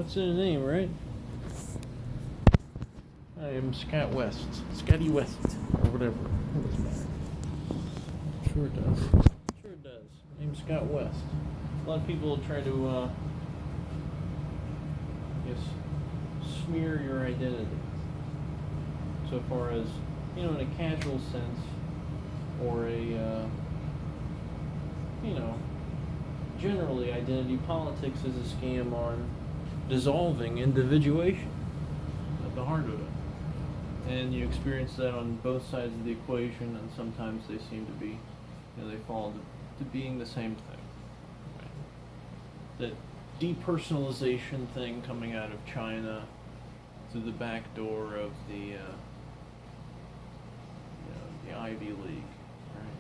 What's in the name, right? I am Scott West. Scotty West. Or whatever. It doesn't matter. Sure it does. Sure it does. My name's Scott West. A lot of people try to, smear your identity. So far as, in a casual sense, or generally identity politics is a scam on dissolving individuation at the heart of it. And you experience that on both sides of the equation, and sometimes they seem to be, they fall to being the same thing. That depersonalization thing coming out of China through the back door of the Ivy League, right?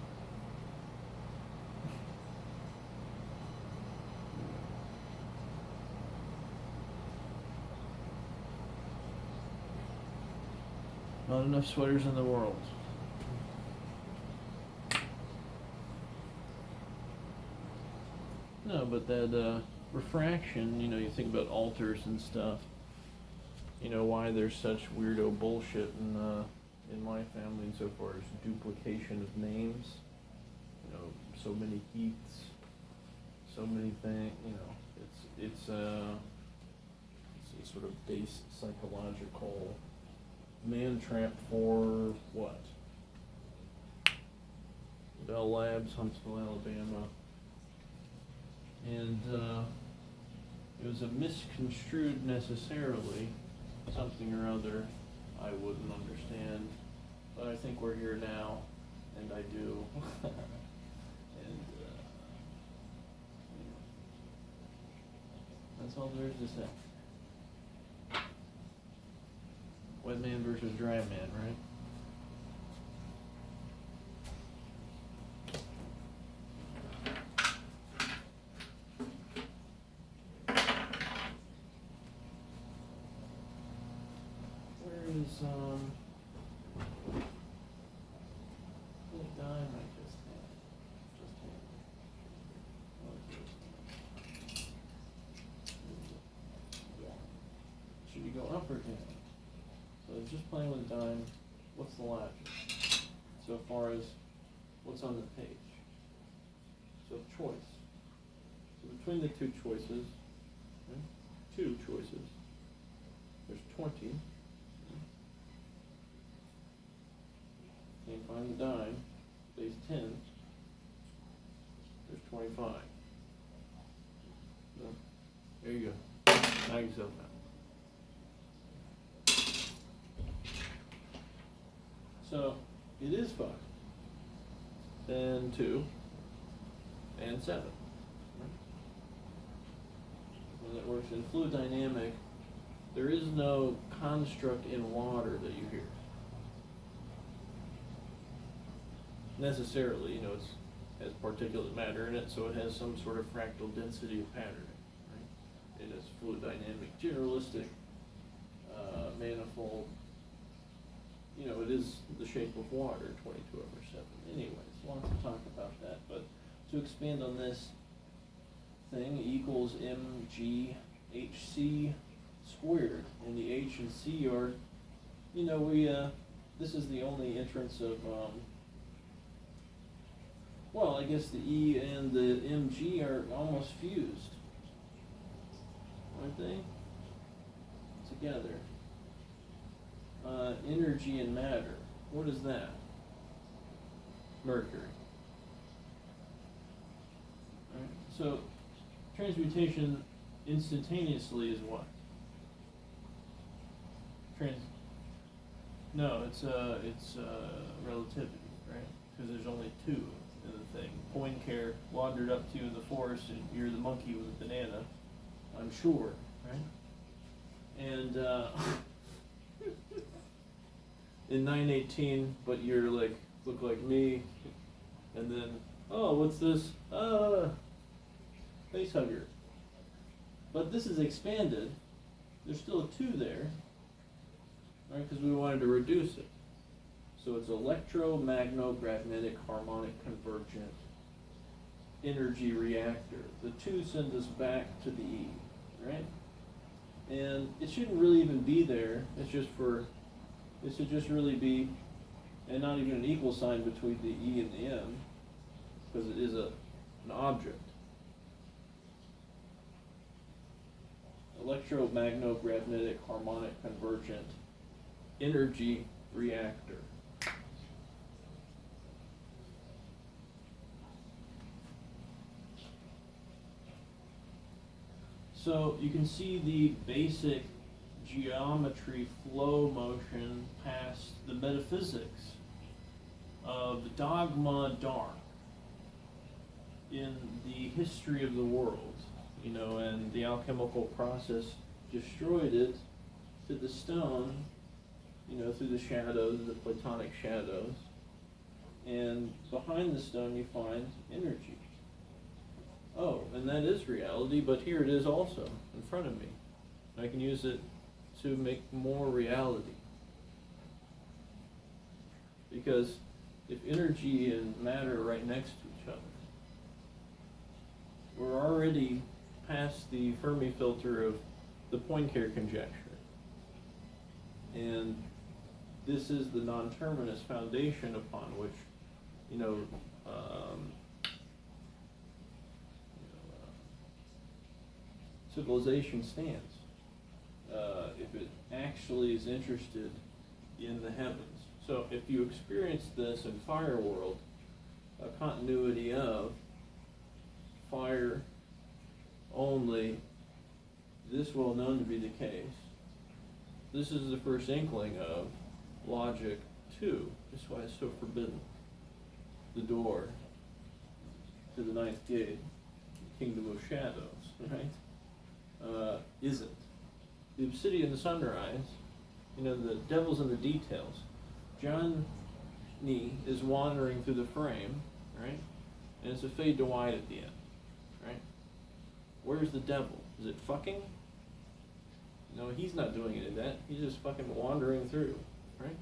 Not enough sweaters in the world. No, but that refraction, you think about altars and stuff. Why there's such weirdo bullshit in my family insofar as duplication of names. So many Heaths, so many things. It's a sort of base psychological man trap for what? Bell Labs, Huntsville, Alabama. And it was a misconstrued necessarily, something or other I wouldn't understand. But I think we're here now, and I do. And that's all there is to say. Wet man versus dry man, right? Where is the dime I just had? Should you go up or down? So just playing with a dime, what's the logic? So far as what's on the page. So choice. So between the two choices, there's 20. Can't find the dime, base 10. There's 25. No. There you go. Knock yourself out. So it is 5, then 2, and 7. When it works in fluid dynamic, there is no construct in water that you hear. Necessarily, it has particulate matter in it, so it has some sort of fractal density of patterning, right? It is fluid dynamic, generalistic, manifold. It is the shape of water, 22/7. Anyways, lots to talk about that. But to expand on this thing, E equals mg/hc squared. And the h and c are, this is the only entrance of, I guess the E and the mg are almost fused. Aren't they? Together. Energy and matter. What is that? Mercury. Right? So, transmutation instantaneously is what? No, it's relativity, right? Because there's only 2 in the thing. Poincare wandered up to you in the forest, and you're the monkey with a banana, I'm sure, right? And in 918, but you're look like me, and then, what's this? Face hugger. But this is expanded. There's still a 2 there, right? Because we wanted to reduce it. So it's electromagnetic harmonic convergent energy reactor. The 2 sends us back to the E, right? And it shouldn't really even be there. It should just really be, and not even an equal sign between the E and the M, because it is an object. Electromagnetic harmonic convergent energy reactor. So you can see the basic geometry flow motion past the metaphysics of dogma dark in the history of the world, and the alchemical process destroyed it to the stone, through the shadows, the Platonic shadows, and behind the stone you find energy. Oh, and that is reality, but here it is also in front of me. I can use it to make more reality. Because if energy and matter are right next to each other, we're already past the Fermi filter of the Poincare conjecture. And this is the non-terminus foundation upon which, civilization stands. If it actually is interested in the heavens. So if you experience this in Fire World, a continuity of fire only, this well known to be the case. This is the first inkling of logic 2. That's why it's so forbidden. The door to the ninth gate, the kingdom of shadows, right? Isn't. The obsidian sunrise, the devil's in the details. Johnny is wandering through the frame, right? And it's a fade to white at the end, right? Where's the devil? Is it fucking? No, he's not doing any of that. He's just fucking wandering through, right?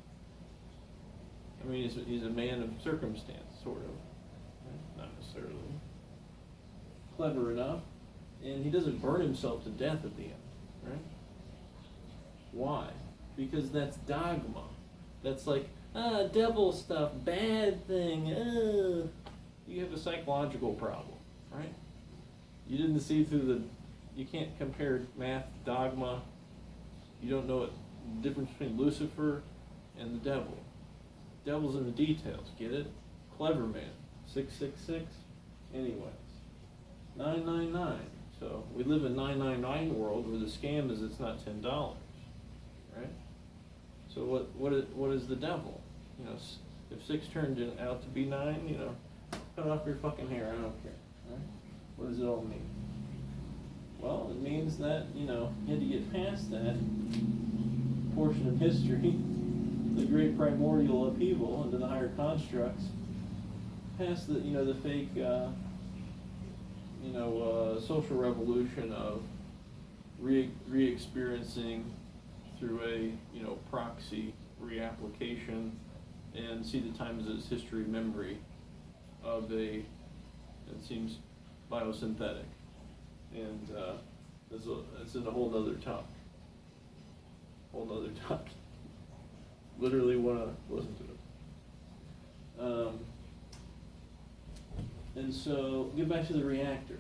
I mean, he's a man of circumstance, sort of. Right? Not necessarily. Clever enough. And he doesn't burn himself to death at the end, right? Why? Because that's dogma. That's like, devil stuff, bad thing, You have a psychological problem, right? You didn't see through you can't compare math, dogma. You don't know the difference between Lucifer and the devil. Devil's in the details, get it? Clever man, 666. Anyways, 999. So we live in 999 world where the scam is it's not $10, right? So what is the devil? If 6 turned out to be 9, cut off your fucking hair. I don't care. Right? What does it all mean? Well, it means that you had to get past that portion of history, the great primordial upheaval into the higher constructs, past the fake. Social revolution of re-experiencing through a proxy reapplication, and see the time as its history memory of it seems biosynthetic, and it's in a whole nother talk. Literally want to listen to it. And so, get back to the reactor.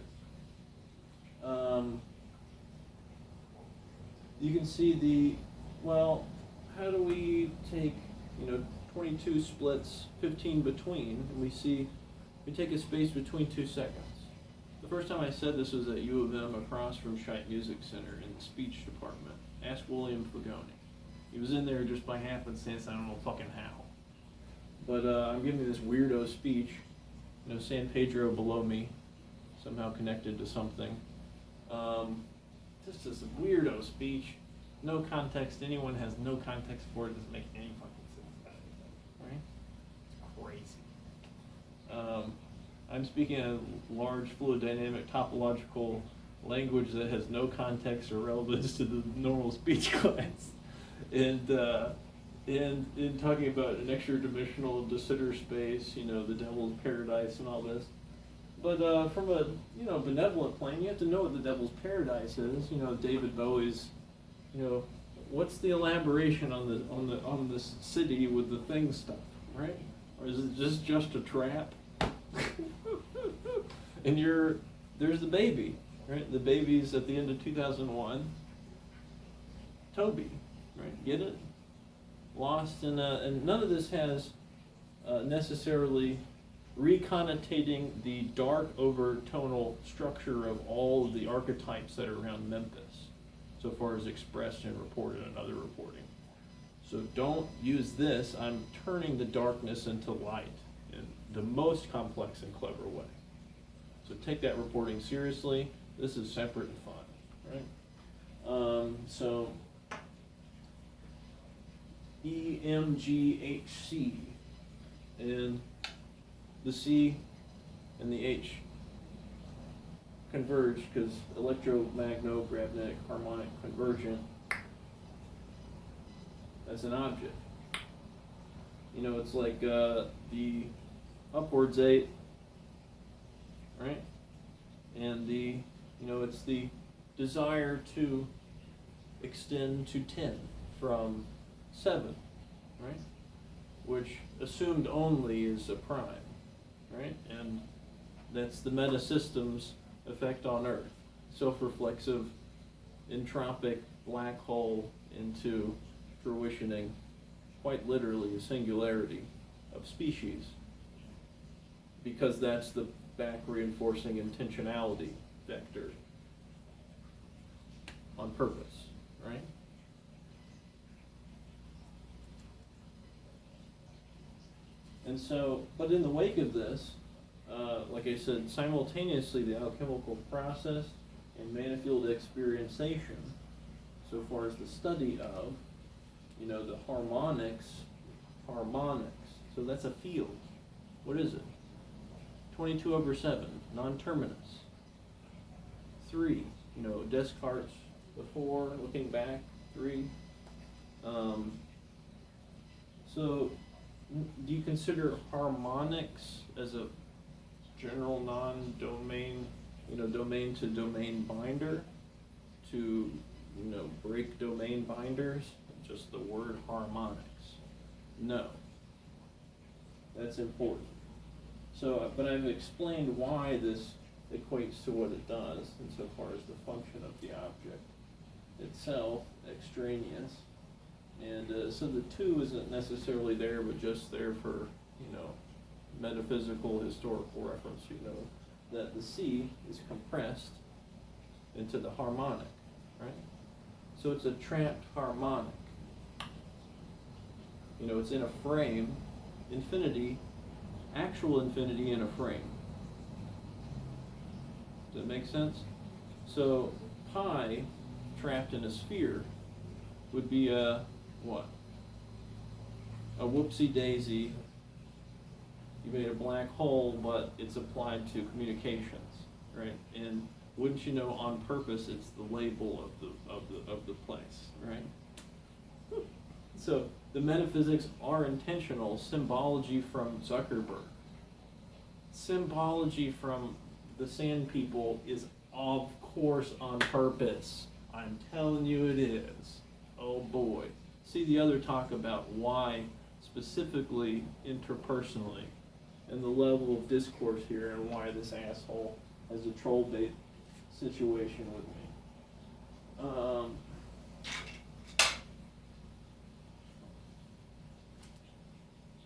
You can see how do we take, 22 splits, 15 between, and we take a space between 2 seconds. The first time I said this was at U of M across from Scheidt Music Center in the speech department. Ask William Fagoni. He was in there just by happenstance, I don't know fucking how. But I'm giving this weirdo speech. San Pedro below me, somehow connected to something. Just this weirdo speech, no context. Anyone has no context for it. Doesn't make any fucking sense, right? It's crazy. I'm speaking a large fluid dynamic topological language that has no context or relevance to the normal speech class, and in talking about an extra-dimensional de Sitter space, the devil's paradise and all this. But from a benevolent plane, you have to know what the devil's paradise is. David Bowie's you know, what's the elaboration on this city with the thing stuff, right? Or is it just a trap? And there's the baby, right? The baby's at the end of 2001. Toby, right? Get it? Lost in and none of this has necessarily reconnotating the dark overtonal structure of all of the archetypes that are around Memphis, so far as expressed and reported in other reporting. So don't use this. I'm turning the darkness into light in the most complex and clever way. So take that reporting seriously. This is separate and fun, right? So EMGHC, and the C and the H converge because electromagnetic harmonic convergent, that's an object. You know, it's like the upwards 8, right? And it's the desire to extend to 10 from 7, right? Which assumed only is a prime, right? And that's the metasystem's effect on Earth. Self-reflexive, entropic black hole into fruitioning, quite literally a singularity of species, because that's the back reinforcing intentionality vector on purpose, right? And so, but in the wake of this, like I said, simultaneously the alchemical process and manifold experientation, so far as the study of, the harmonics. So that's a field. What is it? 22/7, non-terminus. 3, Descartes before, looking back, 3. So do you consider harmonics as a general non-domain, domain to domain binder to, break domain binders? Just the word harmonics? No. That's important. So, but I've explained why this equates to what it does insofar as the function of the object itself, extraneous. And so the 2 isn't necessarily there, but just there for, metaphysical, historical reference. That the C is compressed into the harmonic, right? So it's a trapped harmonic. It's in a frame, infinity, actual infinity in a frame. Does that make sense? So pi trapped in a sphere would be a what? A whoopsie daisy. You made a black hole, but it's applied to communications, right? And wouldn't you know, on purpose, it's the label of the place, right? So the metaphysics are intentional. Symbology from Zuckerberg. Symbology from the Sand People is, of course, on purpose. I'm telling you it is. Oh boy. See the other talk about why specifically interpersonally and the level of discourse here and why this asshole has a troll bait situation with me.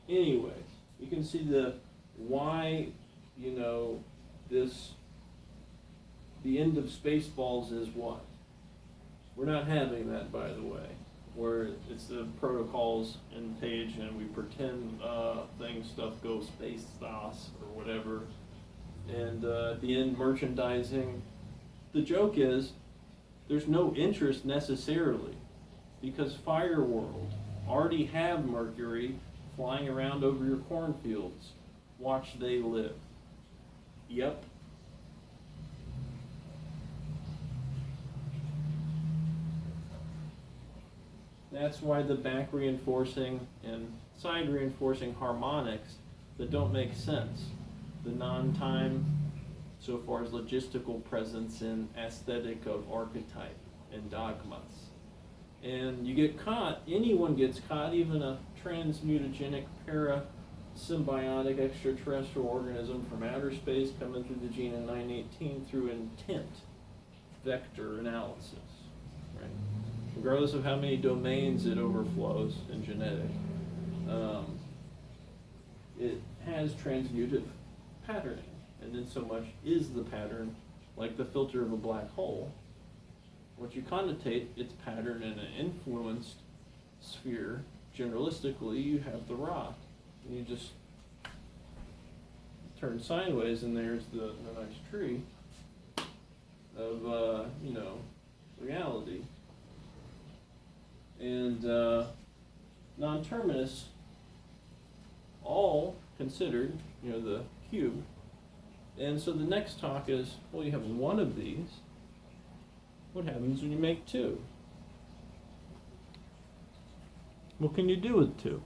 Anyway, you can see the why, the end of Spaceballs is what? We're not having that, by the way, where it's the protocols and page and we pretend stuff goes space sauce or whatever. And at the end, merchandising. The joke is, there's no interest necessarily, because Fireworld already have Mercury flying around over your cornfields. Watch they live. Yep. That's why the back reinforcing and side reinforcing harmonics that don't make sense. The non-time, so far as logistical presence and aesthetic of archetype and dogmas. And you get caught, anyone gets caught, even a transmutagenic parasymbiotic extraterrestrial organism from outer space coming through the gene in 918 through intent vector analysis, right? Regardless of how many domains it overflows in genetic, it has transmutive patterning, and in so much is the pattern like the filter of a black hole. Once you connotate its pattern in an influenced sphere, generalistically, you have the rock. And you just turn sideways, and there's the nice tree of, reality. And non-terminus, all considered, the cube. And so the next talk is, well, you have one of these. What happens when you make two? What can you do with two?